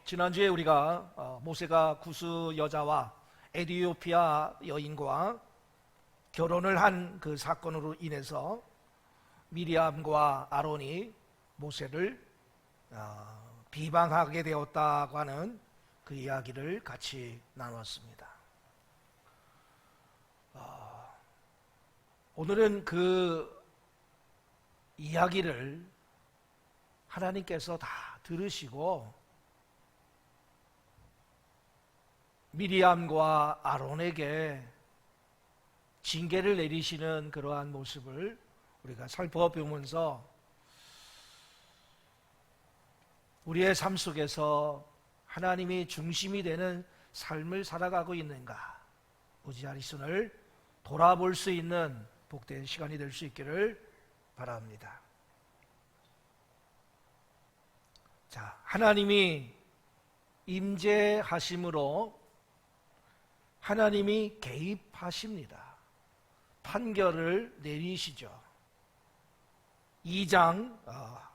지난주에 우리가 모세가 구스 여자와 에티오피아 여인과 결혼을 한 그 사건으로 인해서 미리암과 아론이 모세를 비방하게 되었다고 하는 그 이야기를 같이 나눴습니다. 오늘은 그 이야기를 하나님께서 다 들으시고 미리암과 아론에게 징계를 내리시는 그러한 모습을 우리가 살펴보면서 우리의 삶 속에서 하나님이 중심이 되는 삶을 살아가고 있는가, 오지 아리순을 돌아볼 수 있는 복된 시간이 될 수 있기를 바랍니다. 자, 하나님이 임재하심으로 하나님이 개입하십니다. 판결을 내리시죠. 2장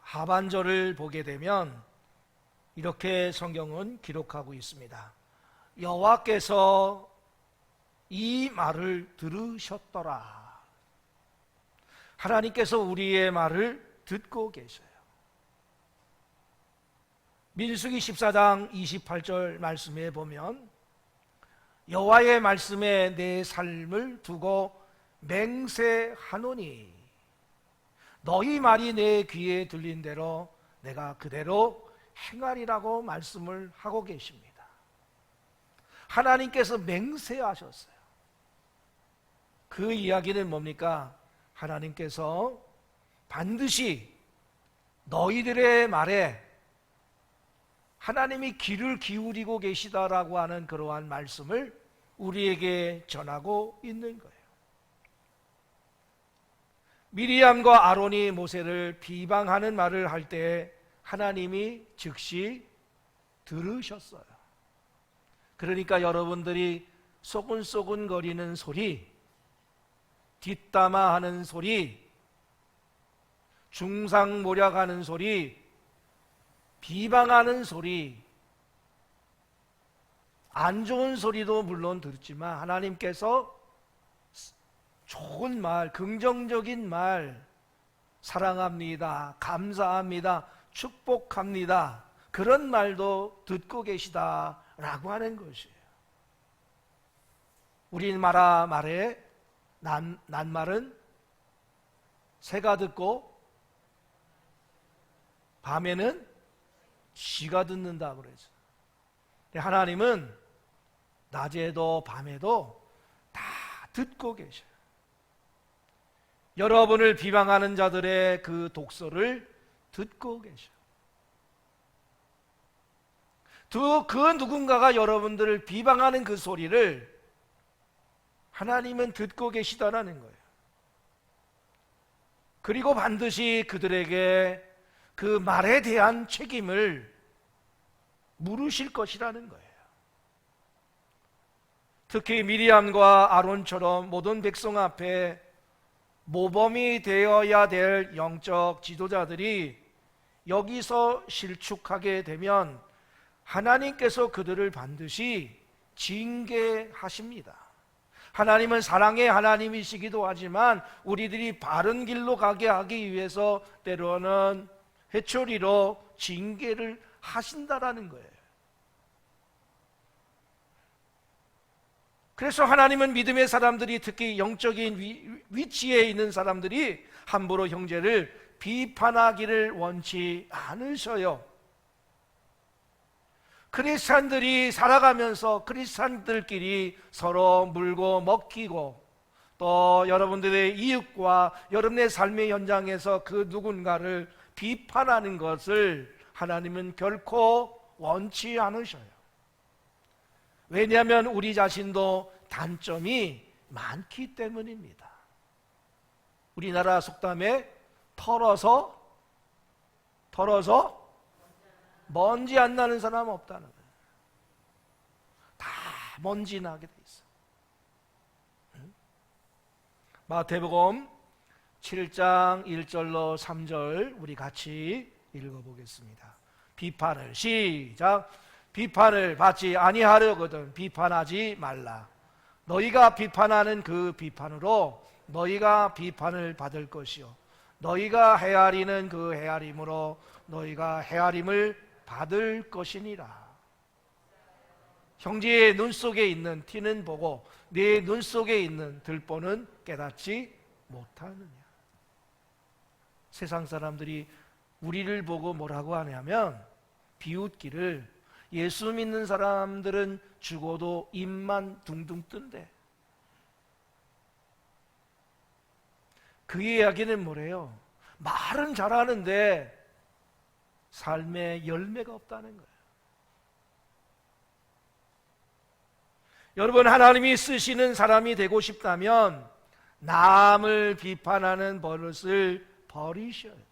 하반절을 보게 되면 이렇게 성경은 기록하고 있습니다. 여호와께서 이 말을 들으셨더라. 하나님께서 우리의 말을 듣고 계셔요. 민수기 14장 28절 말씀에 보면 여호와의 말씀에 내 삶을 두고 맹세하노니 너희 말이 내 귀에 들린 대로 내가 그대로 행하리라고 말씀을 하고 계십니다. 하나님께서 맹세하셨어요. 그 이야기는 뭡니까? 하나님께서 반드시 너희들의 말에 하나님이 귀를 기울이고 계시다라고 하는 그러한 말씀을 우리에게 전하고 있는 거예요. 미리암과 아론이 모세를 비방하는 말을 할 때 하나님이 즉시 들으셨어요. 그러니까 여러분들이 소근소근 거리는 소리, 뒷담화하는 소리, 중상모략하는 소리, 비방하는 소리, 안 좋은 소리도 물론 듣지만 하나님께서 좋은 말, 긍정적인 말, 사랑합니다, 감사합니다, 축복합니다, 그런 말도 듣고 계시다라고 하는 것이에요. 우리나라 말에 낱말은 새가 듣고 밤에는 쥐가 듣는다 그러죠. 하나님은 낮에도 밤에도 다 듣고 계셔요. 여러분을 비방하는 자들의 그 독소를 듣고 계셔요. 그 누군가가 여러분들을 비방하는 그 소리를 하나님은 듣고 계시다라는 거예요. 그리고 반드시 그들에게 그 말에 대한 책임을 물으실 것이라는 거예요. 특히 미리암과 아론처럼 모든 백성 앞에 모범이 되어야 될 영적 지도자들이 여기서 실축하게 되면 하나님께서 그들을 반드시 징계하십니다. 하나님은 사랑의 하나님이시기도 하지만 우리들이 바른 길로 가게 하기 위해서 때로는 회초리로 징계를 하신다라는 거예요. 그래서 하나님은 믿음의 사람들이, 특히 영적인 위치에 있는 사람들이 함부로 형제를 비판하기를 원치 않으셔요. 크리스찬들이 살아가면서 크리스찬들끼리 서로 물고 먹히고, 또 여러분들의 이웃과 여러분의 삶의 현장에서 그 누군가를 비판하는 것을 하나님은 결코 원치 않으셔요. 왜냐하면 우리 자신도 단점이 많기 때문입니다. 우리나라 속담에 털어서 먼지 안 나는 사람 없다는 거예요. 다 먼지 나게 돼 있어. 마태복음 7장 1절로 3절 우리 같이 읽어보겠습니다. 비판을 시작. 비판을 받지 아니하려거든 비판하지 말라. 너희가 비판하는 그 비판으로 너희가 비판을 받을 것이요 너희가 헤아리는 그 헤아림으로 너희가 헤아림을 받을 것이니라. 형제의 눈 속에 있는 티는 보고 네 눈 속에 있는 들보는 깨닫지 못하느냐. 세상 사람들이 우리를 보고 뭐라고 하냐면 비웃기를 예수 믿는 사람들은 죽어도 입만 둥둥 뜬대. 그 이야기는 뭐래요? 말은 잘하는데 삶에 열매가 없다는 거예요. 여러분, 하나님이 쓰시는 사람이 되고 싶다면 남을 비판하는 버릇을 버리셔야 돼요.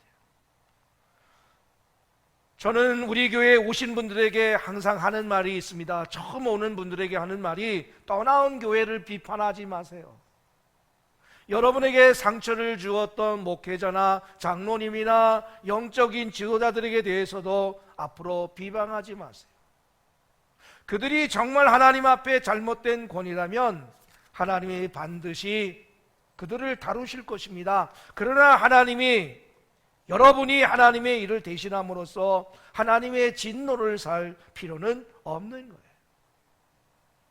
저는 우리 교회에 오신 분들에게 항상 하는 말이 있습니다. 처음 오는 분들에게 하는 말이 떠나온 교회를 비판하지 마세요. 여러분에게 상처를 주었던 목회자나 장로님이나 영적인 지도자들에게 대해서도 앞으로 비방하지 마세요. 그들이 정말 하나님 앞에 잘못된 권이라면 하나님이 반드시 그들을 다루실 것입니다. 그러나 여러분이 하나님의 일을 대신함으로써 하나님의 진노를 살 필요는 없는 거예요.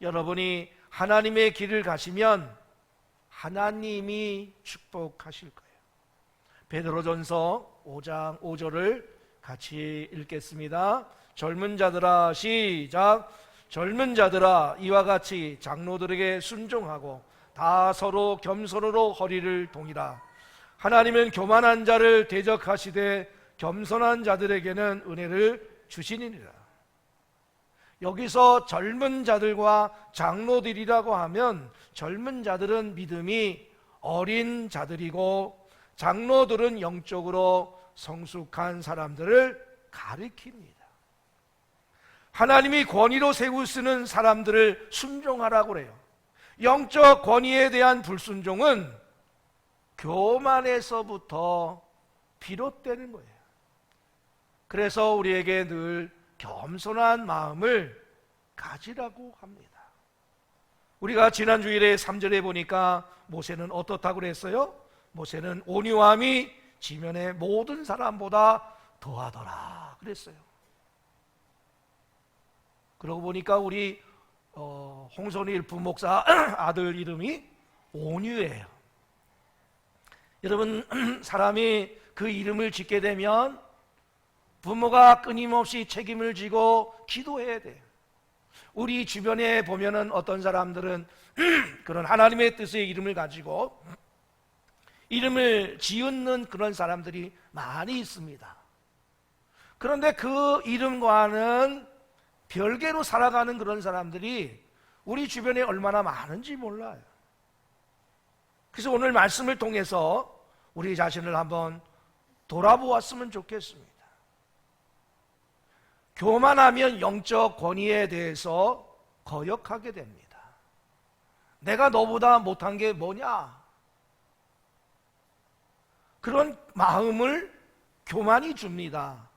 여러분이 하나님의 길을 가시면 하나님이 축복하실 거예요. 베드로전서 5장 5절을 같이 읽겠습니다. 젊은 자들아 시작. 젊은 자들아 이와 같이 장로들에게 순종하고 다 서로 겸손으로 허리를 동이라. 하나님은 교만한 자를 대적하시되 겸손한 자들에게는 은혜를 주시니라. 여기서 젊은 자들과 장로들이라고 하면 젊은 자들은 믿음이 어린 자들이고 장로들은 영적으로 성숙한 사람들을 가리킵니다. 하나님이 권위로 세우시는 사람들을 순종하라고 그래요. 영적 권위에 대한 불순종은 교만에서부터 비롯되는 거예요. 그래서 우리에게 늘 겸손한 마음을 가지라고 합니다. 우리가 지난 주일에 3절에 보니까 모세는 어떻다고 그랬어요? 모세는 온유함이 지면의 모든 사람보다 더하더라 그랬어요. 그러고 보니까 우리 홍선일 부목사 아들 이름이 온유예요. 여러분, 사람이 그 이름을 짓게 되면 부모가 끊임없이 책임을 지고 기도해야 돼요. 우리 주변에 보면은 어떤 사람들은 그런 하나님의 뜻의 이름을 가지고 이름을 지은 그런 사람들이 많이 있습니다. 그런데 그 이름과는 별개로 살아가는 그런 사람들이 우리 주변에 얼마나 많은지 몰라요. 그래서 오늘 말씀을 통해서 우리 자신을 한번 돌아보았으면 좋겠습니다. 교만하면 영적 권위에 대해서 거역하게 됩니다. 내가 너보다 못한 게 뭐냐? 그런 마음을 교만이 줍니다.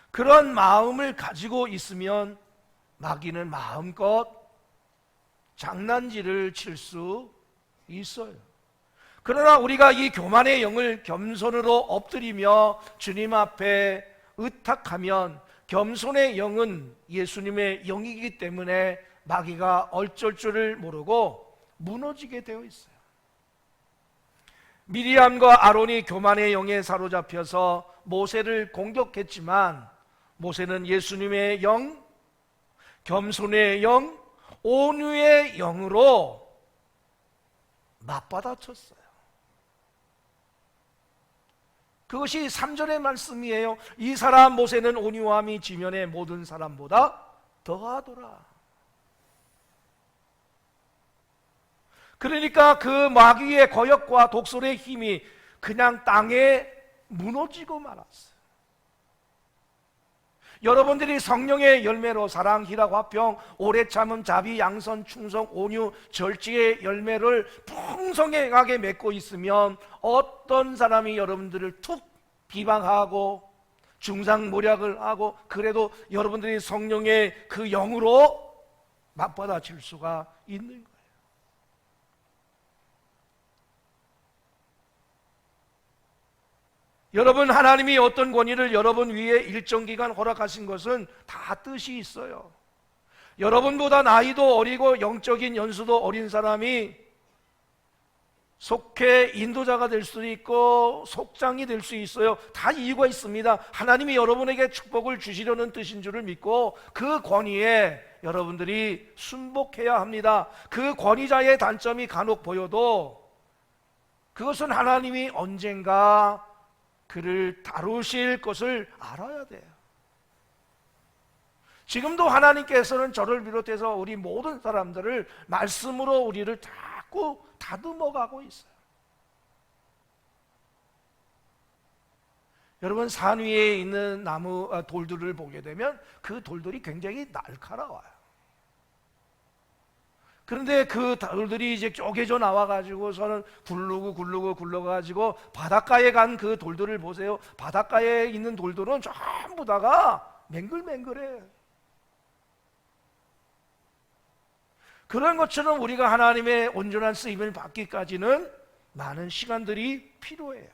그런 마음을 가지고 있으면 마귀는 마음껏 장난질을 칠 수 있어요. 그러나 우리가 이 교만의 영을 겸손으로 엎드리며 주님 앞에 의탁하면 겸손의 영은 예수님의 영이기 때문에 마귀가 어쩔 줄을 모르고 무너지게 되어 있어요. 미리암과 아론이 교만의 영에 사로잡혀서 모세를 공격했지만 모세는 예수님의 영, 겸손의 영, 온유의 영으로 맞받아쳤어요. 그것이 3절의 말씀이에요. 이 사람 모세는 온유함이 지면의 모든 사람보다 더하더라. 그러니까 그 마귀의 거역과 독설의 힘이 그냥 땅에 무너지고 말았어요. 여러분들이 성령의 열매로 사랑, 희락, 화평, 오래 참음, 자비, 양선, 충성, 온유, 절제의 열매를 풍성하게 맺고 있으면 어떤 사람이 여러분들을 툭 비방하고 중상모략을 하고 그래도 여러분들이 성령의 그 영으로 맞받아칠 수가 있는 거예요. 여러분, 하나님이 어떤 권위를 여러분 위에 일정 기간 허락하신 것은 다 뜻이 있어요. 여러분보다 나이도 어리고 영적인 연수도 어린 사람이 속해 인도자가 될 수도 있고 속장이 될 수 있어요. 다 이유가 있습니다. 하나님이 여러분에게 축복을 주시려는 뜻인 줄을 믿고 그 권위에 여러분들이 순복해야 합니다. 그 권위자의 단점이 간혹 보여도 그것은 하나님이 언젠가 그를 다루실 것을 알아야 돼요. 지금도 하나님께서는 저를 비롯해서 우리 모든 사람들을 말씀으로 우리를 자꾸 다듬어 가고 있어요. 여러분, 산 위에 있는 나무 돌들을 보게 되면 그 돌들이 굉장히 날카로워요. 그런데 그 돌들이 이제 쪼개져 나와가지고서는 굴러가지고 바닷가에 간 그 돌들을 보세요. 바닷가에 있는 돌들은 전부 다가 맹글맹글해요. 그런 것처럼 우리가 하나님의 온전한 쓰임을 받기까지는 많은 시간들이 필요해요.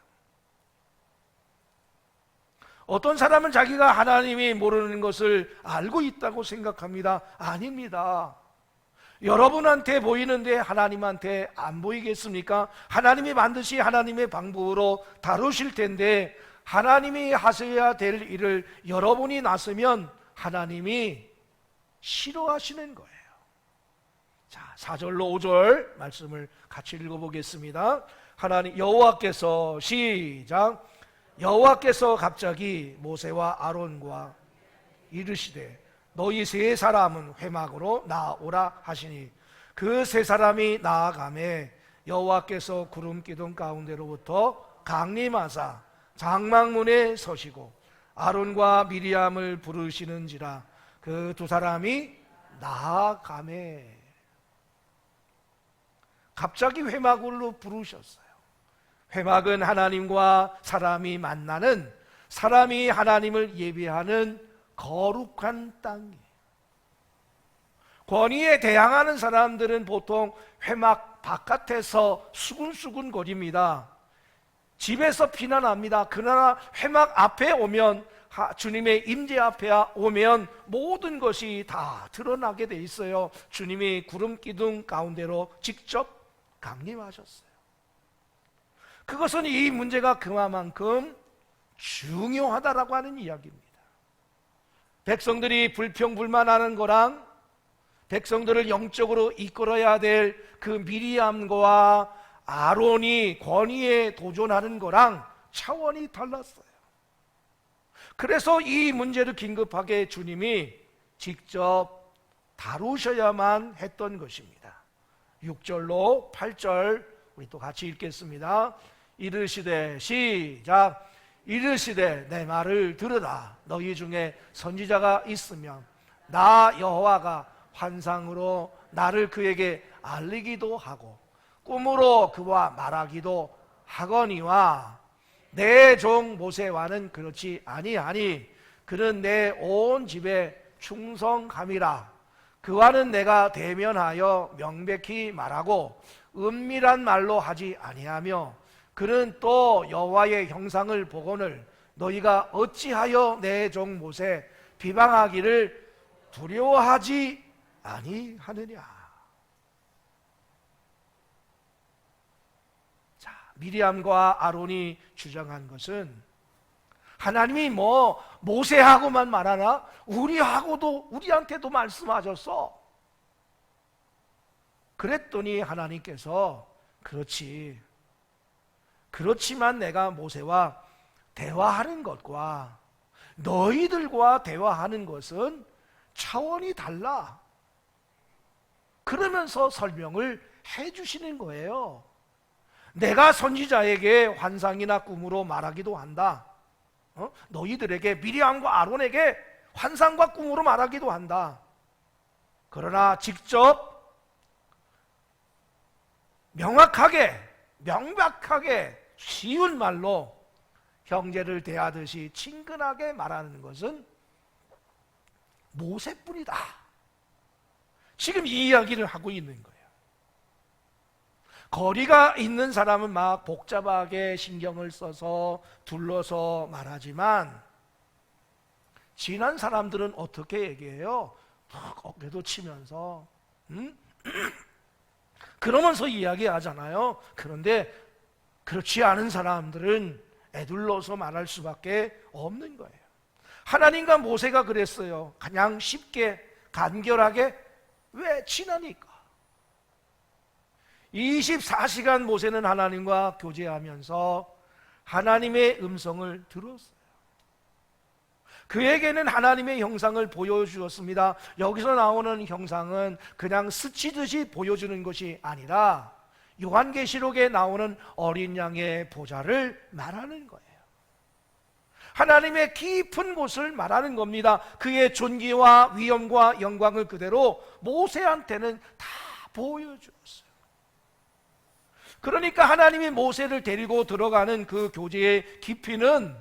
어떤 사람은 자기가 하나님이 모르는 것을 알고 있다고 생각합니다. 아닙니다. 여러분한테 보이는데 하나님한테 안 보이겠습니까? 하나님이 반드시 하나님의 방법으로 다루실 텐데 하나님이 하셔야 될 일을 여러분이 나서면 하나님이 싫어하시는 거예요. 자, 4절로 5절 말씀을 같이 읽어보겠습니다. 하나님 여호와께서 시작. 여호와께서 갑자기 모세와 아론과 이르시되 너희 세 사람은 회막으로 나아오라 하시니 그 세 사람이 나아가매 여호와께서 구름 기둥 가운데로부터 강림하사 장막문에 서시고 아론과 미리암을 부르시는지라 그 두 사람이 나아가매. 갑자기 회막으로 부르셨어요. 회막은 하나님과 사람이 만나는, 사람이 하나님을 예배하는 거룩한 땅이에요. 권위에 대항하는 사람들은 보통 회막 바깥에서 수군수군 거립니다. 집에서 피난합니다. 그러나 회막 앞에 오면, 주님의 임재 앞에 오면 모든 것이 다 드러나게 돼 있어요. 주님이 구름 기둥 가운데로 직접 강림하셨어요. 그것은 이 문제가 그만큼 중요하다라고 하는 이야기입니다. 백성들이 불평불만하는 거랑 백성들을 영적으로 이끌어야 될 그 미리암과 아론이 권위에 도전하는 거랑 차원이 달랐어요. 그래서 이 문제를 긴급하게 주님이 직접 다루셔야만 했던 것입니다. 6절로 8절 우리 또 같이 읽겠습니다. 이르시되 시작. 이르시되 내 말을 들으라. 너희 중에 선지자가 있으면 나 여호와가 환상으로 나를 그에게 알리기도 하고 꿈으로 그와 말하기도 하거니와 내 종 모세와는 그렇지 아니하니 그는 내 온 집에 충성함이라. 그와는 내가 대면하여 명백히 말하고 은밀한 말로 하지 아니하며 그는 또 여호와의 형상을 보거늘 너희가 어찌하여 내 종 모세 비방하기를 두려워하지 아니하느냐. 자, 미리암과 아론이 주장한 것은 하나님이 모세하고만 말하나 우리한테도 말씀하셨어. 그랬더니 하나님께서 그렇지만 내가 모세와 대화하는 것과 너희들과 대화하는 것은 차원이 달라. 그러면서 설명을 해주시는 거예요. 내가 선지자에게 환상이나 꿈으로 말하기도 한다. 너희들에게 미리암과 아론에게 환상과 꿈으로 말하기도 한다. 그러나 직접 명확하게 명백하게 쉬운 말로 형제를 대하듯이 친근하게 말하는 것은 모세뿐이다. 지금 이 이야기를 하고 있는 거예요. 거리가 있는 사람은 막 복잡하게 신경을 써서 둘러서 말하지만 지난 사람들은 어떻게 얘기해요? 어깨도 치면서 그러면서 이야기하잖아요. 그런데 그렇지 않은 사람들은 애둘러서 말할 수밖에 없는 거예요. 하나님과 모세가 그랬어요. 그냥 쉽게 간결하게 왜 친하니까. 24시간 모세는 하나님과 교제하면서 하나님의 음성을 들었어요. 그에게는 하나님의 형상을 보여주었습니다. 여기서 나오는 형상은 그냥 스치듯이 보여주는 것이 아니라 요한계시록에 나오는 어린 양의 보좌를 말하는 거예요. 하나님의 깊은 곳을 말하는 겁니다. 그의 존귀와 위엄과 영광을 그대로 모세한테는 다 보여주었어요. 그러니까 하나님이 모세를 데리고 들어가는 그 교제의 깊이는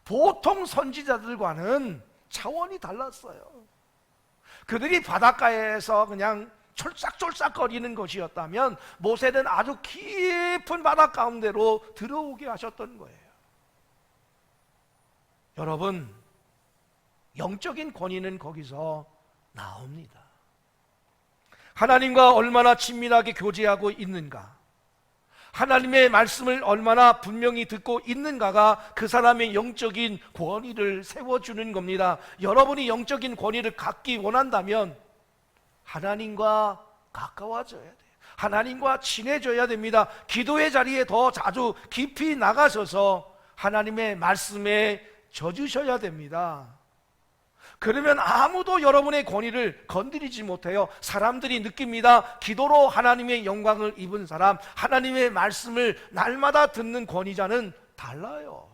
보통 선지자들과는 차원이 달랐어요. 그들이 바닷가에서 그냥 철싹철싹거리는 것이었다면 모세는 아주 깊은 바다 가운데로 들어오게 하셨던 거예요. 여러분, 영적인 권위는 거기서 나옵니다. 하나님과 얼마나 친밀하게 교제하고 있는가, 하나님의 말씀을 얼마나 분명히 듣고 있는가가 그 사람의 영적인 권위를 세워주는 겁니다. 여러분이 영적인 권위를 갖기 원한다면 하나님과 가까워져야 돼요. 하나님과 친해져야 됩니다. 기도의 자리에 더 자주 깊이 나가셔서 하나님의 말씀에 젖으셔야 됩니다. 그러면 아무도 여러분의 권위를 건드리지 못해요. 사람들이 느낍니다. 기도로 하나님의 영광을 입은 사람, 하나님의 말씀을 날마다 듣는 권위자는 달라요.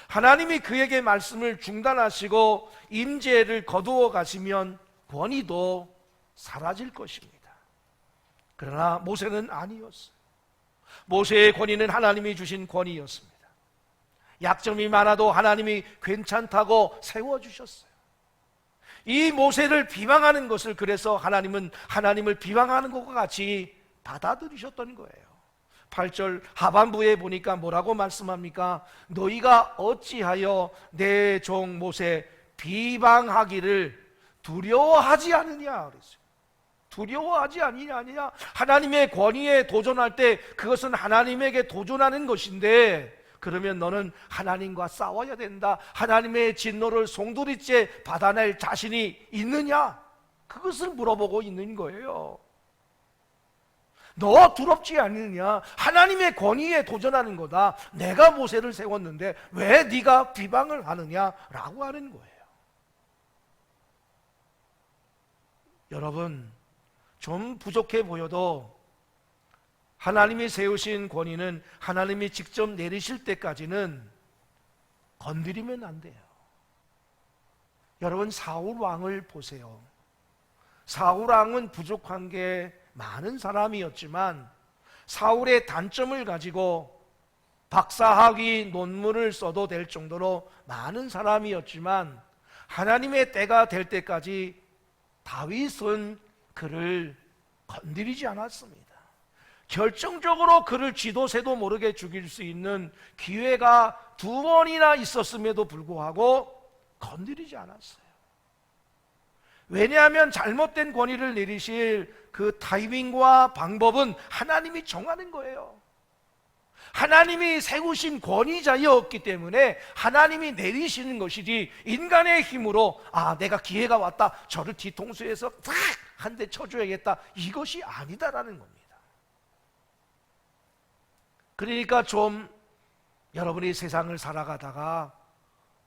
하나님이 그에게 말씀을 중단하시고 임재를 거두어 가시면 권위도 사라질 것입니다. 그러나 모세는 아니었어요. 모세의 권위는 하나님이 주신 권위였습니다. 약점이 많아도 하나님이 괜찮다고 세워주셨어요. 이 모세를 비방하는 것을 그래서 하나님은 하나님을 비방하는 것과 같이 받아들이셨던 거예요. 8절 하반부에 보니까 뭐라고 말씀합니까? 너희가 어찌하여 내 종 모세 비방하기를 두려워하지 않느냐 그랬어요. 두려워하지 아니냐. 하나님의 권위에 도전할 때 그것은 하나님에게 도전하는 것인데, 그러면 너는 하나님과 싸워야 된다. 하나님의 진노를 송두리째 받아낼 자신이 있느냐? 그것을 물어보고 있는 거예요. 너 두렵지 않느냐? 하나님의 권위에 도전하는 거다. 내가 모세를 세웠는데 왜 네가 비방을 하느냐라고 하는 거예요. 여러분, 좀 부족해 보여도 하나님이 세우신 권위는 하나님이 직접 내리실 때까지는 건드리면 안 돼요. 여러분, 사울 왕을 보세요. 사울 왕은 부족한 게 많은 사람이었지만 사울의 단점을 가지고 박사학위 논문을 써도 될 정도로 많은 사람이었지만 하나님의 때가 될 때까지 다윗은 그를 건드리지 않았습니다. 결정적으로 그를 쥐도새도 모르게 죽일 수 있는 기회가 2번이나 있었음에도 불구하고 건드리지 않았어요. 왜냐하면 잘못된 권위를 내리실 그 타이밍과 방법은 하나님이 정하는 거예요. 하나님이 세우신 권위자였기 때문에 하나님이 내리시는 것이지 인간의 힘으로 내가 기회가 왔다, 저를 뒤통수에서 탁 한 대 쳐줘야겠다, 이것이 아니다라는 겁니다. 그러니까 좀 여러분이 세상을 살아가다가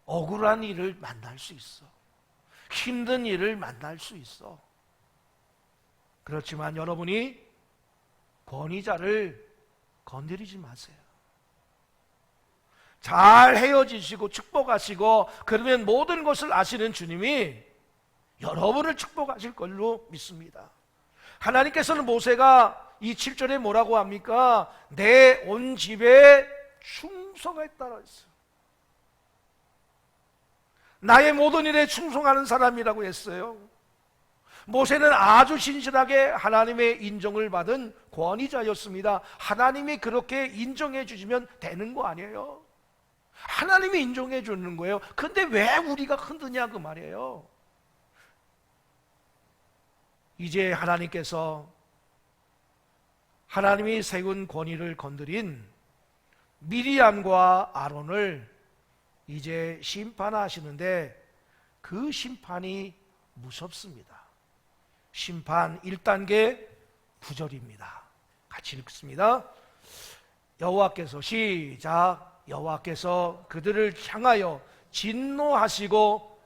억울한 일을 만날 수 있어. 힘든 일을 만날 수 있어. 그렇지만 여러분이 권위자를 건드리지 마세요. 잘 헤어지시고 축복하시고, 그러면 모든 것을 아시는 주님이 여러분을 축복하실 걸로 믿습니다. 하나님께서는 모세가 이 7절에 뭐라고 합니까? 내 온 집에 충 충성했다고 했어요. 나의 모든 일에 충성하는 사람이라고 했어요. 모세는 아주 신실하게 하나님의 인정을 받은 권위자였습니다. 하나님이 그렇게 인정해 주시면 되는 거 아니에요. 하나님이 인정해 주는 거예요. 근데 왜 우리가 흔드냐 그 말이에요. 이제 하나님께서 하나님이 세운 권위를 건드린 미리암과 아론을 이제 심판하시는데 그 심판이 무섭습니다. 심판 1단계 9절입니다. 같이 읽습니다. 여호와께서 시작. 여호와께서 그들을 향하여 진노하시고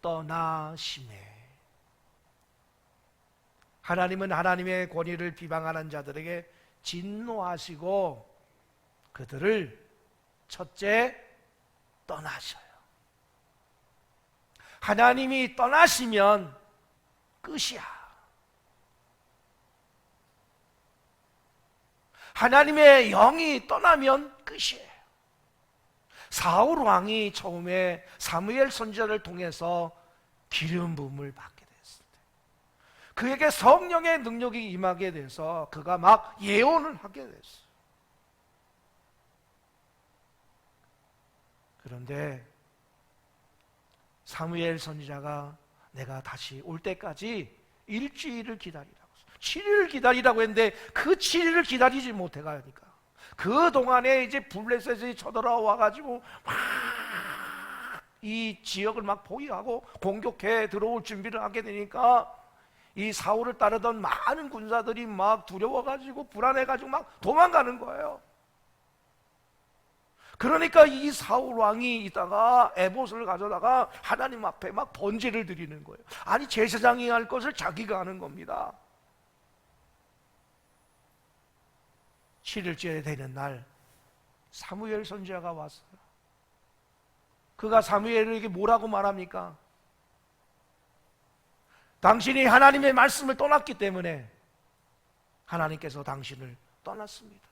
떠나시매. 하나님은 하나님의 권위를 비방하는 자들에게 진노하시고 그들을 첫째 떠나셔요. 하나님이 떠나시면 끝이야. 하나님의 영이 떠나면 끝이에요. 사울 왕이 처음에 사무엘 선지자를 통해서 기름 부음을 받게 됐을 때 그에게 성령의 능력이 임하게 돼서 그가 막 예언을 하게 됐어요. 그런데 사무엘 선지자가 내가 다시 올 때까지 일주일을 기다리라고, 7일을 기다리라고 했는데 그 7일을 기다리지 못해 가니까 그 동안에 이제 블레셋이 쳐들어와 가지고 막 이 지역을 막 포위하고 공격해 들어올 준비를 하게 되니까 이 사울을 따르던 많은 군사들이 막 두려워 가지고 불안해 가지고 막 도망가는 거예요. 그러니까 이 사울 왕이 있다가 에봇을 가져다가 하나님 앞에 막 번제를 드리는 거예요. 아니 제사장이 할 것을 자기가 하는 겁니다. 7일째 되는 날 사무엘 선지자가 왔어요. 그가 사무엘에게 뭐라고 말합니까? 당신이 하나님의 말씀을 떠났기 때문에 하나님께서 당신을 떠났습니다.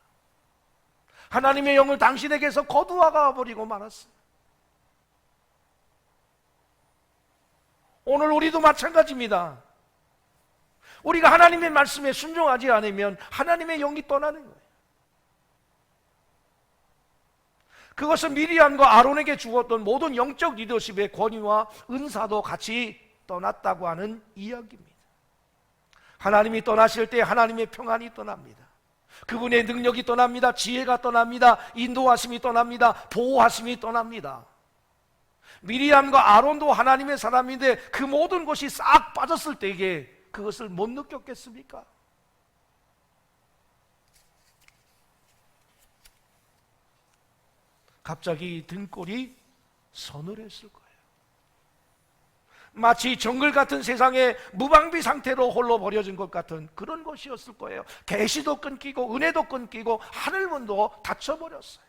하나님의 영을 당신에게서 거두어가 버리고 말았어요. 오늘 우리도 마찬가지입니다. 우리가 하나님의 말씀에 순종하지 않으면 하나님의 영이 떠나는 거예요. 그것은 미리암과 아론에게 주었던 모든 영적 리더십의 권위와 은사도 같이 떠났다고 하는 이야기입니다. 하나님이 떠나실 때 하나님의 평안이 떠납니다. 그분의 능력이 떠납니다. 지혜가 떠납니다. 인도하심이 떠납니다. 보호하심이 떠납니다. 미리암과 아론도 하나님의 사람인데 그 모든 것이 싹 빠졌을 때에 그것을 못 느꼈겠습니까? 갑자기 등골이 서늘했을 거예요. 마치 정글 같은 세상에 무방비 상태로 홀로 버려진 것 같은 그런 것이었을 거예요. 계시도 끊기고 은혜도 끊기고 하늘문도 닫혀버렸어요.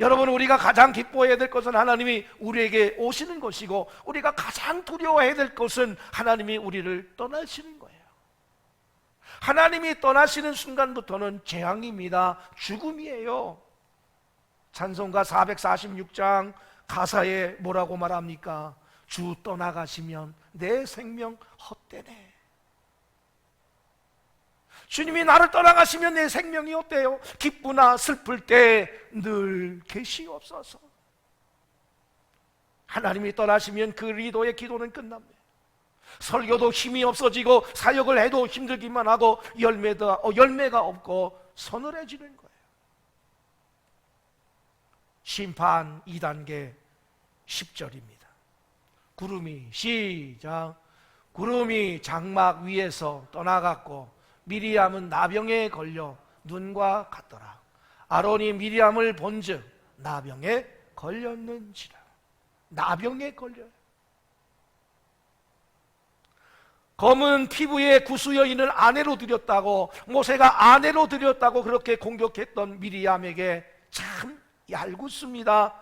여러분, 우리가 가장 기뻐해야 될 것은 하나님이 우리에게 오시는 것이고 우리가 가장 두려워해야 될 것은 하나님이 우리를 떠나시는 거예요. 하나님이 떠나시는 순간부터는 재앙입니다. 죽음이에요. 찬송가 446장 가사에 뭐라고 말합니까? 주 떠나가시면 내 생명 헛되네. 주님이 나를 떠나가시면 내 생명이 어때요? 기쁘나 슬플 때 늘 계시옵소서. 하나님이 떠나시면 그 리더의 기도는 끝납니다. 설교도 힘이 없어지고 사역을 해도 힘들기만 하고 열매가 없고 서늘해지는 거예요. 심판 2단계 10절입니다. 구름이 시작. 구름이 장막 위에서 떠나갔고 미리암은 나병에 걸려 눈과 같더라. 아론이 미리암을 본즉 나병에 걸렸는지라. 나병에 걸려요. 검은 피부의 구수 여인을 아내로 들였다고, 모세가 아내로 들였다고 그렇게 공격했던 미리암에게 참 얄궂습니다.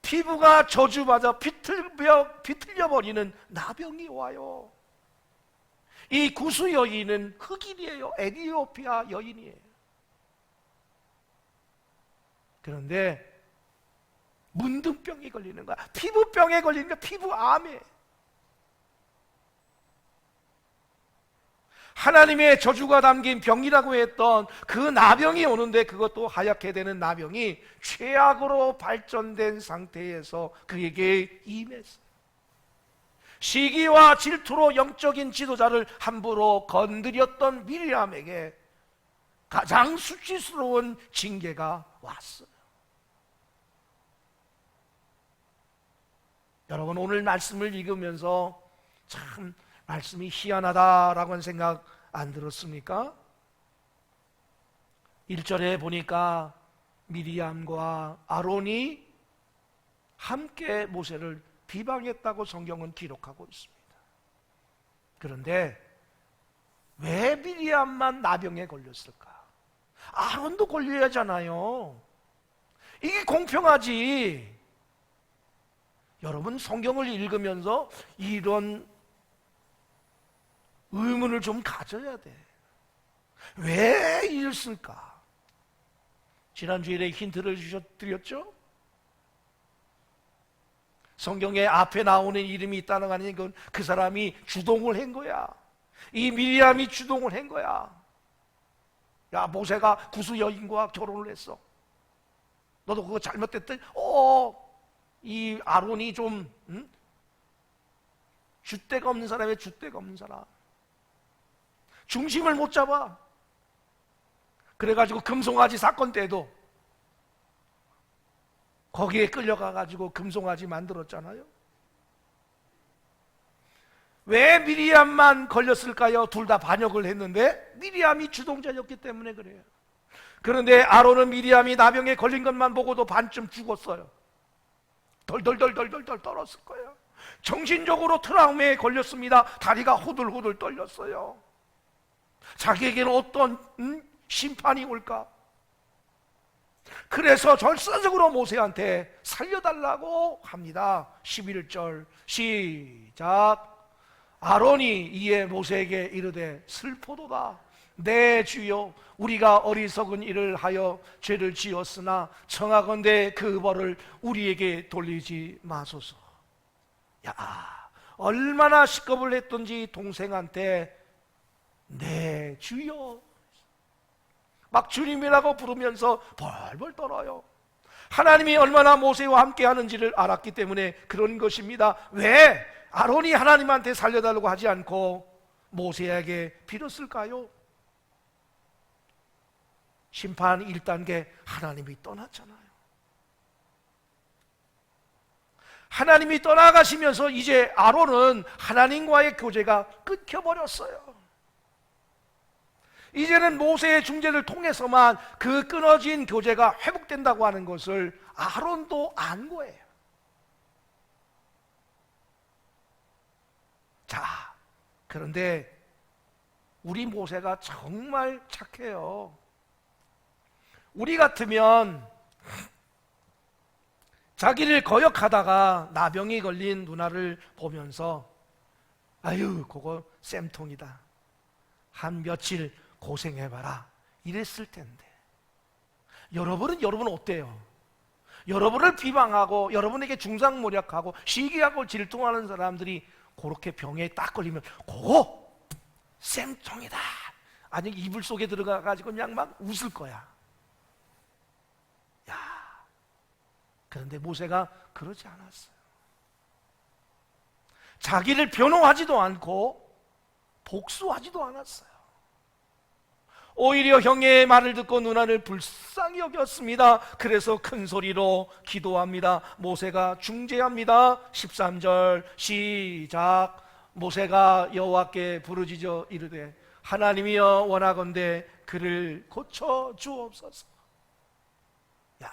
피부가 저주받아 비틀려버리는 나병이 와요. 이 구수 여인은 흑인이에요. 에티오피아 여인이에요. 그런데 문둥병이 걸리는 거야. 피부병에 걸리는 거야. 피부암에. 하나님의 저주가 담긴 병이라고 했던 그 나병이 오는데, 그것도 하얗게 되는 나병이 최악으로 발전된 상태에서 그에게 임했어요. 시기와 질투로 영적인 지도자를 함부로 건드렸던 미리암에게 가장 수치스러운 징계가 왔어요. 여러분, 오늘 말씀을 읽으면서 참 말씀이 희한하다라고 하는 생각 안 들었습니까? 1절에 보니까 미리암과 아론이 함께 모세를 비방했다고 성경은 기록하고 있습니다. 그런데 왜 미리암만 나병에 걸렸을까? 아론도 걸려야 하잖아요. 이게 공평하지. 여러분, 성경을 읽으면서 이런 의문을 좀 가져야 돼. 왜 이랬을까? 지난주일에 힌트를 드렸죠? 성경에 앞에 나오는 이름이 있다는 거 아니니 그건 그 사람이 주동을 한 거야. 이 미리암이 주동을 한 거야. 야, 모세가 구스 여인과 결혼을 했어. 너도 그거 잘못됐더니 이 아론이 좀 줏대가 없는 사람이야. 줏대가 없는 사람. 중심을 못 잡아. 그래가지고 금송아지 사건 때도 거기에 끌려가가지고 금송아지 만들었잖아요. 왜 미리암만 걸렸을까요? 둘 다 반역을 했는데 미리암이 주동자였기 때문에 그래요. 그런데 아론은 미리암이 나병에 걸린 것만 보고도 반쯤 죽었어요. 덜덜덜덜덜 떨었을 거예요. 정신적으로 트라우마에 걸렸습니다. 다리가 후들후들 떨렸어요. 자기에게는 어떤 심판이 올까? 그래서 절사적으로 모세한테 살려달라고 합니다. 11절 시작. 아론이 이에 모세에게 이르되 슬포도다. 내 주여, 우리가 어리석은 일을 하여 죄를 지었으나 청하건대 그 벌을 우리에게 돌리지 마소서. 야, 얼마나 시겁을 했던지 동생한테 내 주여 막 주님이라고 부르면서 벌벌 떨어요. 하나님이 얼마나 모세와 함께 하는지를 알았기 때문에 그런 것입니다. 왜 아론이 하나님한테 살려달라고 하지 않고 모세에게 빌었을까요? 심판 1단계, 하나님이 떠났잖아요. 하나님이 떠나가시면서 이제 아론은 하나님과의 교제가 끊겨버렸어요. 이제는 모세의 중재를 통해서만 그 끊어진 교제가 회복된다고 하는 것을 아론도 안 거예요. 자, 그런데 우리 모세가 정말 착해요. 우리 같으면 자기를 거역하다가 나병이 걸린 누나를 보면서 아유, 그거 쌤통이다. 한 며칠 고생해봐라. 이랬을 텐데. 여러분은 어때요? 여러분을 비방하고 여러분에게 중상모략하고 시기하고 질투하는 사람들이 그렇게 병에 딱 걸리면 그거 쌤통이다. 아니, 이불 속에 들어가가지고 그냥 막 웃을 거야. 야, 그런데 모세가 그러지 않았어요. 자기를 변호하지도 않고 복수하지도 않았어요. 오히려 형의 말을 듣고 누나를 불쌍히 여겼습니다. 그래서 큰 소리로 기도합니다. 모세가 중재합니다. 13절 시작. 모세가 여호와께 부르짖어 이르되 하나님이여 원하건대 그를 고쳐 주옵소서. 야,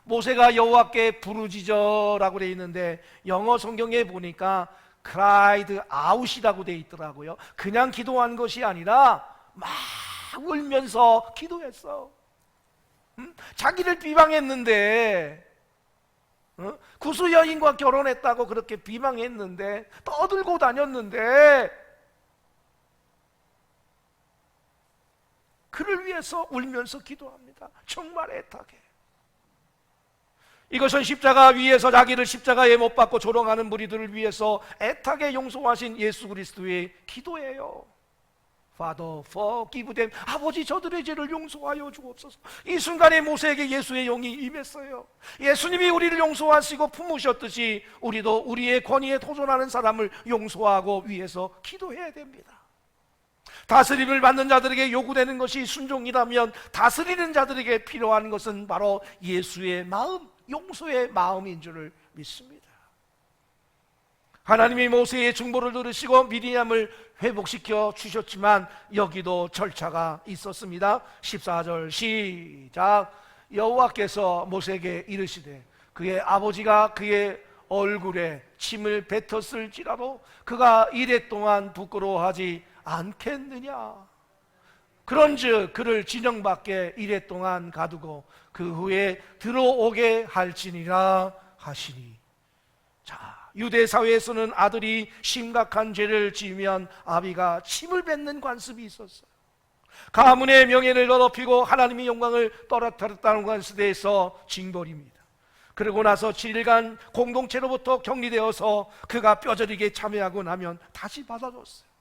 모세가 여호와께 부르짖어라고 되어 있는데 영어 성경에 보니까 cried out이라고 되어 있더라고요. 그냥 기도한 것이 아니라 막 울면서 기도했어. 자기를 비방했는데, 구스 여인과 결혼했다고 그렇게 비방했는데, 떠들고 다녔는데, 그를 위해서 울면서 기도합니다. 정말 애타게. 이것은 십자가 위에서 자기를 십자가에 못 박고 조롱하는 무리들을 위해서 애타게 용서하신 예수 그리스도의 기도예요. Father, forgive them. 아버지, 저들의 죄를 용서하여 주옵소서. 이 순간에 모세에게 예수의 영이 임했어요. 예수님이 우리를 용서하시고 품으셨듯이 우리도 우리의 권위에 도전하는 사람을 용서하고 위해서 기도해야 됩니다. 다스림을 받는 자들에게 요구되는 것이 순종이라면 다스리는 자들에게 필요한 것은 바로 예수의 마음, 용서의 마음인 줄을 믿습니다. 하나님이 모세의 중보를 들으시고 미리암을 회복시켜 주셨지만 여기도 절차가 있었습니다. 14절 시작. 여호와께서 모세에게 이르시되 그의 아버지가 그의 얼굴에 침을 뱉었을지라도 그가 이래 동안 부끄러워하지 않겠느냐. 그런즉 그를 진영 밖에 이래 동안 가두고 그 후에 들어오게 할지니라 하시니. 자, 유대 사회에서는 아들이 심각한 죄를 지으면 아비가 침을 뱉는 관습이 있었어요. 가문의 명예를 더럽히고 하나님의 영광을 떨어뜨렸다는 것에 대해서 징벌입니다. 그러고 나서 7일간 공동체로부터 격리되어서 그가 뼈저리게 참여하고 나면 다시 받아줬어요.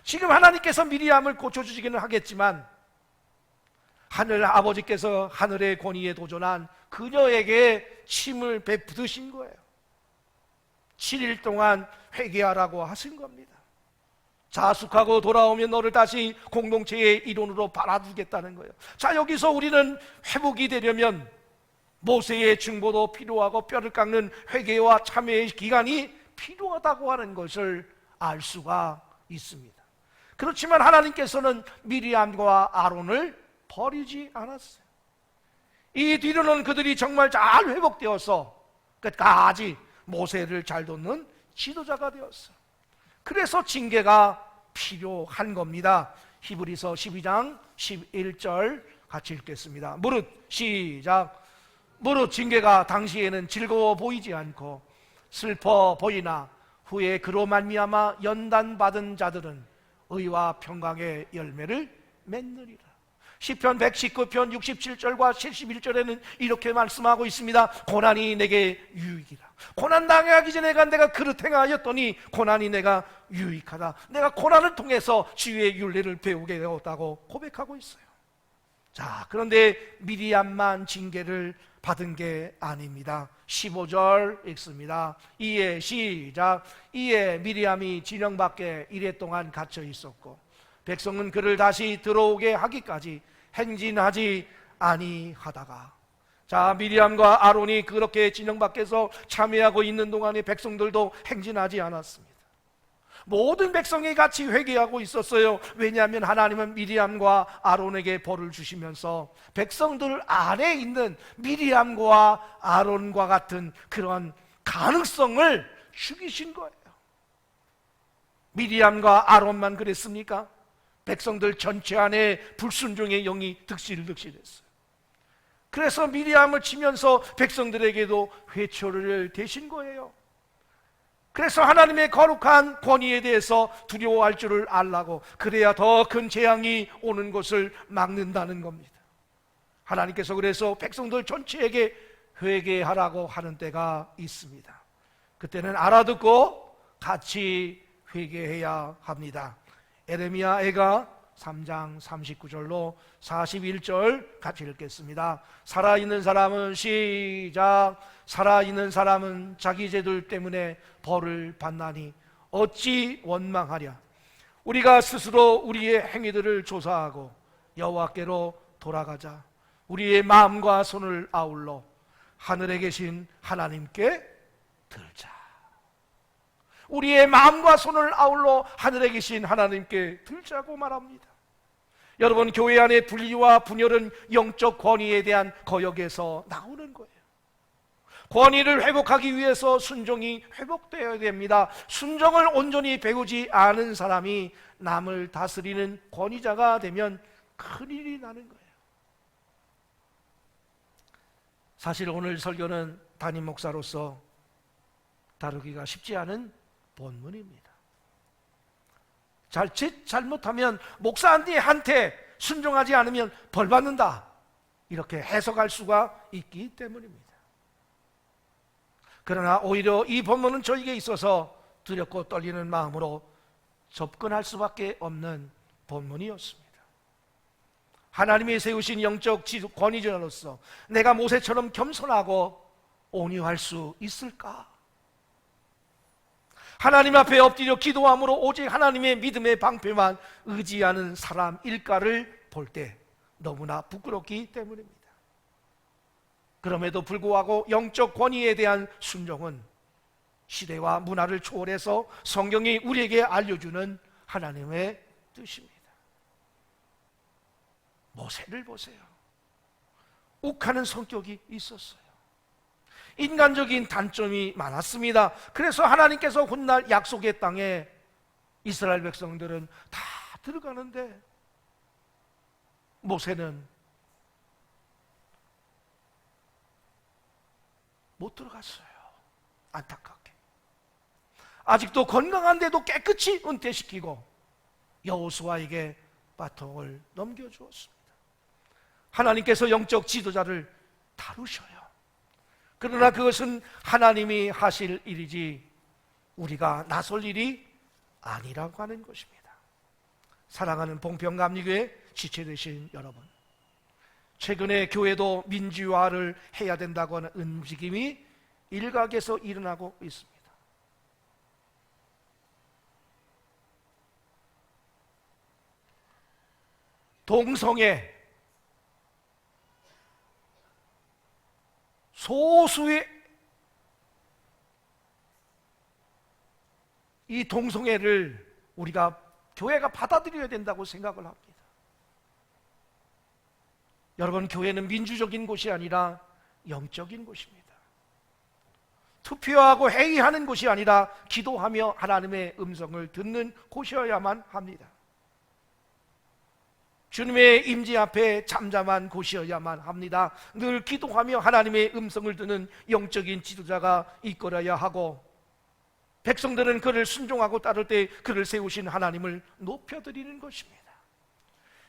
지금 하나님께서 미리암을 고쳐주시기는 하겠지만 하늘 아버지께서 하늘의 권위에 도전한 그녀에게 침을 베푸신 거예요. 7일 동안 회개하라고 하신 겁니다. 자숙하고 돌아오면 너를 다시 공동체의 일원으로 받아주겠다는 거예요. 자, 여기서 우리는 회복이 되려면 모세의 중보도 필요하고 뼈를 깎는 회개와 참회의 기간이 필요하다고 하는 것을 알 수가 있습니다. 그렇지만 하나님께서는 미리암과 아론을 버리지 않았어요. 이 뒤로는 그들이 정말 잘 회복되어서 끝까지 모세를 잘 돕는 지도자가 되었어요. 그래서 징계가 필요한 겁니다. 히브리서 12장 11절 같이 읽겠습니다. 무릇 시작. 무릇 징계가 당시에는 즐거워 보이지 않고 슬퍼 보이나 후에 그로 말미암아 연단받은 자들은 의와 평강의 열매를 맺느니라. 시편 119편 67절과 71절에는 이렇게 말씀하고 있습니다. 고난이 내게 유익이라. 고난 당하기 전에 내가 그릇 행하였더니 고난이 내가 유익하다. 내가 고난을 통해서 지혜의 윤리를 배우게 되었다고 고백하고 있어요. 자, 그런데 미리암만 징계를 받은 게 아닙니다. 15절 읽습니다. 이에 시작. 이에 미리암이 진영 밖에 이래 동안 갇혀 있었고 백성은 그를 다시 들어오게 하기까지 행진하지 아니하다가. 자, 미리암과 아론이 그렇게 진영 밖에서 참여하고 있는 동안에 백성들도 행진하지 않았습니다. 모든 백성이 같이 회개하고 있었어요. 왜냐하면 하나님은 미리암과 아론에게 벌을 주시면서 백성들 안에 있는 미리암과 아론과 같은 그런 가능성을 죽이신 거예요. 미리암과 아론만 그랬습니까? 백성들 전체 안에 불순종의 영이 득실득실했어요. 그래서 미리암을 치면서 백성들에게도 회초리를 대신 거예요. 그래서 하나님의 거룩한 권위에 대해서 두려워할 줄을 알라고, 그래야 더 큰 재앙이 오는 것을 막는다는 겁니다. 하나님께서 그래서 백성들 전체에게 회개하라고 하는 때가 있습니다. 그때는 알아듣고 같이 회개해야 합니다. 에레미야가 3장 39절로 41절 같이 읽겠습니다. 살아있는 사람은 시작. 살아있는 사람은 자기 죄들 때문에 벌을 받나니 어찌 원망하랴. 우리가 스스로 우리의 행위들을 조사하고 여호와께로 돌아가자. 우리의 마음과 손을 아울러 하늘에 계신 하나님께 들자. 우리의 마음과 손을 아울러 하늘에 계신 하나님께 들자고 말합니다. 여러분, 교회 안의 분리와 분열은 영적 권위에 대한 거역에서 나오는 거예요. 권위를 회복하기 위해서 순종이 회복되어야 됩니다. 순종을 온전히 배우지 않은 사람이 남을 다스리는 권위자가 되면 큰일이 나는 거예요. 사실 오늘 설교는 담임 목사로서 다루기가 쉽지 않은 본문입니다. 잘못하면 목사한테 순종하지 않으면 벌 받는다, 이렇게 해석할 수가 있기 때문입니다. 그러나 오히려 이 본문은 저에게 있어서 두렵고 떨리는 마음으로 접근할 수밖에 없는 본문이었습니다. 하나님이 세우신 영적 권위자로서 내가 모세처럼 겸손하고 온유할 수 있을까? 하나님 앞에 엎드려 기도함으로 오직 하나님의 믿음의 방패만 의지하는 사람일까를 볼 때 너무나 부끄럽기 때문입니다. 그럼에도 불구하고 영적 권위에 대한 순종은 시대와 문화를 초월해서 성경이 우리에게 알려주는 하나님의 뜻입니다. 모세를 보세요. 욱하는 성격이 있었어요. 인간적인 단점이 많았습니다. 그래서 하나님께서 훗날 약속의 땅에 이스라엘 백성들은 다 들어가는데 모세는 못 들어갔어요. 안타깝게. 아직도 건강한데도 깨끗이 은퇴시키고 여호수아에게 바통을 넘겨주었습니다. 하나님께서 영적 지도자를 다루셔요. 그러나 그것은 하나님이 하실 일이지 우리가 나설 일이 아니라고 하는 것입니다. 사랑하는 봉평감리교회 지체되신 여러분, 최근에 교회도 민주화를 해야 된다고 하는 움직임이 일각에서 일어나고 있습니다. 동성애, 소수의 이 동성애를 우리가 교회가 받아들여야 된다고 생각을 합니다. 여러분, 교회는 민주적인 곳이 아니라 영적인 곳입니다. 투표하고 회의하는 곳이 아니라 기도하며 하나님의 음성을 듣는 곳이어야만 합니다. 주님의 임재 앞에 잠잠한 곳이어야만 합니다. 늘 기도하며 하나님의 음성을 듣는 영적인 지도자가 이끌어야 하고, 백성들은 그를 순종하고 따를 때 그를 세우신 하나님을 높여드리는 것입니다.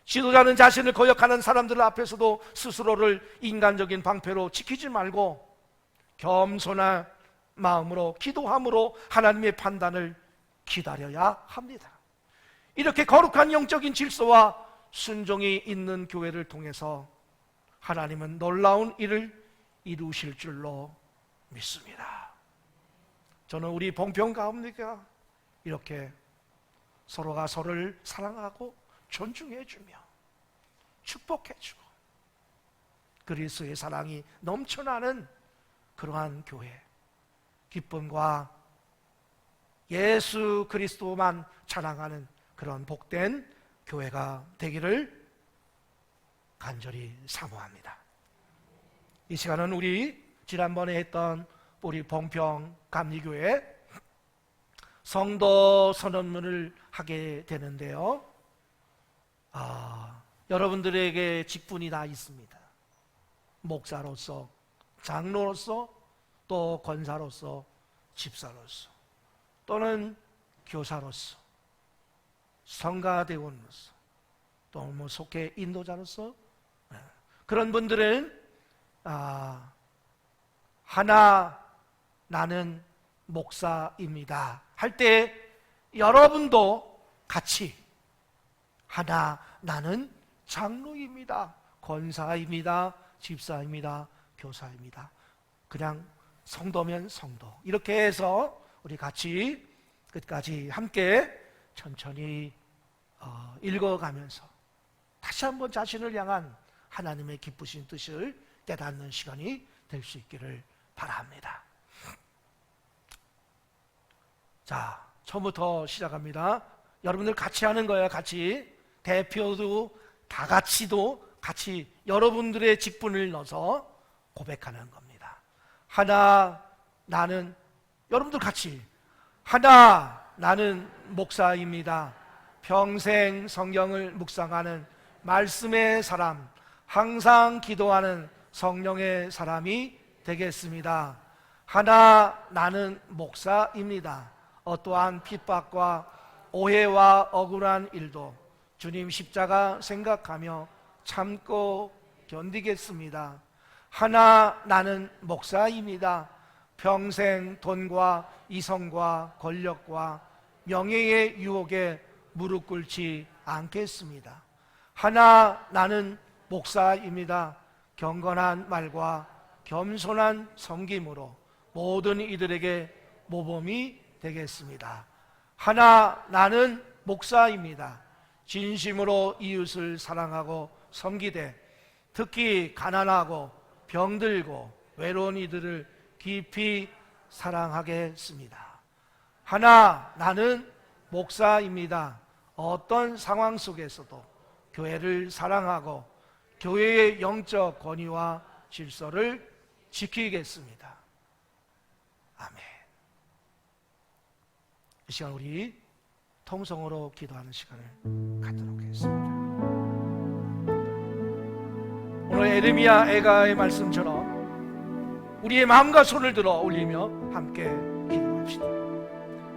지도자는 자신을 거역하는 사람들 앞에서도 스스로를 인간적인 방패로 지키지 말고 겸손한 마음으로 기도함으로 하나님의 판단을 기다려야 합니다. 이렇게 거룩한 영적인 질서와 순종이 있는 교회를 통해서 하나님은 놀라운 일을 이루실 줄로 믿습니다. 저는 우리 봉평가운데가 이렇게 서로가 서로를 사랑하고 존중해주며 축복해주고 그리스도의 사랑이 넘쳐나는 그러한 교회, 기쁨과 예수 그리스도만 찬양하는 그런 복된 교회가 되기를 간절히 사모합니다. 이 시간은 우리 지난번에 했던 우리 봉평 감리교회 성도 선언문을 하게 되는데요. 여러분들에게 직분이 다 있습니다. 목사로서, 장로로서, 또 권사로서, 집사로서, 또는 교사로서, 성가대원으로서, 또 뭐 속회 인도자로서, 그런 분들은 하나 나는 목사입니다 할 때 여러분도 같이 하나 나는 장로입니다, 권사입니다, 집사입니다, 교사입니다, 그냥 성도면 성도, 이렇게 해서 우리 같이 끝까지 함께 천천히 읽어가면서 다시 한번 자신을 향한 하나님의 기쁘신 뜻을 깨닫는 시간이 될 수 있기를 바랍니다. 자, 처음부터 시작합니다. 여러분들 같이 하는 거예요. 같이 대표도 다 같이 여러분들의 직분을 넣어서 고백하는 겁니다. 하나 나는, 여러분들 같이 하나 나는 목사입니다. 평생 성경을 묵상하는 말씀의 사람, 항상 기도하는 성령의 사람이 되겠습니다. 하나 나는 목사입니다. 어떠한 핍박과 오해와 억울한 일도 주님 십자가 생각하며 참고 견디겠습니다. 하나 나는 목사입니다. 평생 돈과 이성과 권력과 명예의 유혹에 무릎 꿇지 않겠습니다. 하나 나는 목사입니다. 경건한 말과 겸손한 섬김으로 모든 이들에게 모범이 되겠습니다. 하나 나는 목사입니다. 진심으로 이웃을 사랑하고 섬기되 특히 가난하고 병들고 외로운 이들을 깊이 사랑하겠습니다. 하나 나는 목사입니다. 어떤 상황 속에서도 교회를 사랑하고 교회의 영적 권위와 질서를 지키겠습니다. 아멘. 이 시간 우리 통성으로 기도하는 시간을 갖도록 하겠습니다. 오늘 에르미야 애가의 말씀처럼 우리의 마음과 손을 들어 올리며 함께 기도합시다.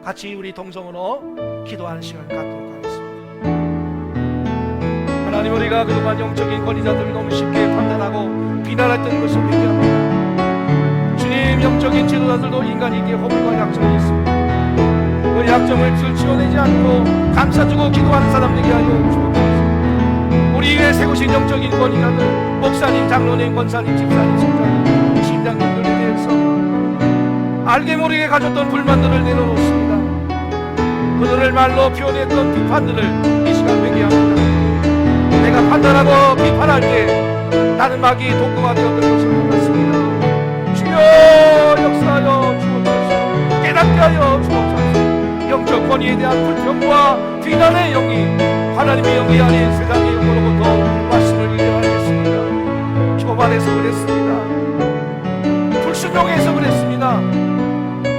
같이 우리 통성으로 기도하는 시간을 갖도록 하겠습니다. 하나님, 우리가 그동안 영적인 권위자들을 너무 쉽게 판단하고 비난했던 것을 회개합니다. 주님, 영적인 지도자들도 인간에게 허물과 약점이 있습니다. 그 약점을 들추어내지 않고 감싸주고 기도하는 사람 되게 하여 주옵소서. 우리 위에 세우신 영적인 권위자들, 목사님, 장로님, 권사님, 집사님, 성자님, 심장님들에 대해서 알게 모르게 가졌던 불만들을 내려놓습니다. 그들을 말로 표현했던 비판들을 이 시간 회개합니다. 내가 판단하고 비판할 때 나는 마귀 독구가 되었던 것을 알았습니다. 주여 역사하여 주옵소서. 깨닫게 하여 주옵소서. 영적 권위에 대한 불평과 비난의 영이 하나님의 영이 아닌 세상의 영으로부터 말씀을 이해하겠습니다. 교만해서 그랬습니다. 불순종해서 그랬습니다.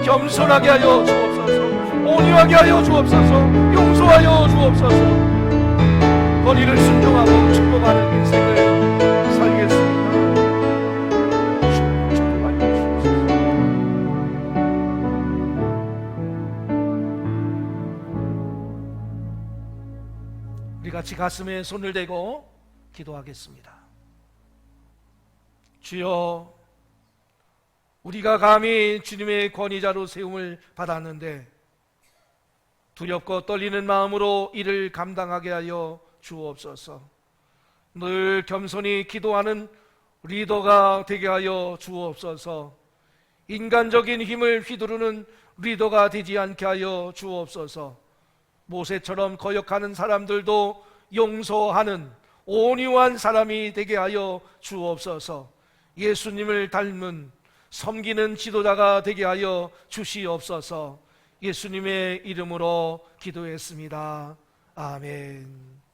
겸손하게 하여 주옵소서. 온유하게 하여 주옵소서. 용서하여 주옵소서. 권위를 순종하고 축복하는 인생을 살겠습니다. 축복하여 주옵소서. 우리 같이 가슴에 손을 대고 기도하겠습니다. 주여, 우리가 감히 주님의 권위자로 세움을 받았는데 두렵고 떨리는 마음으로 이를 감당하게 하여 주옵소서. 늘 겸손히 기도하는 리더가 되게 하여 주옵소서. 인간적인 힘을 휘두르는 리더가 되지 않게 하여 주옵소서. 모세처럼 거역하는 사람들도 용서하는 온유한 사람이 되게 하여 주옵소서. 예수님을 닮은 섬기는 지도자가 되게 하여 주시옵소서. 예수님의 이름으로 기도했습니다. 아멘.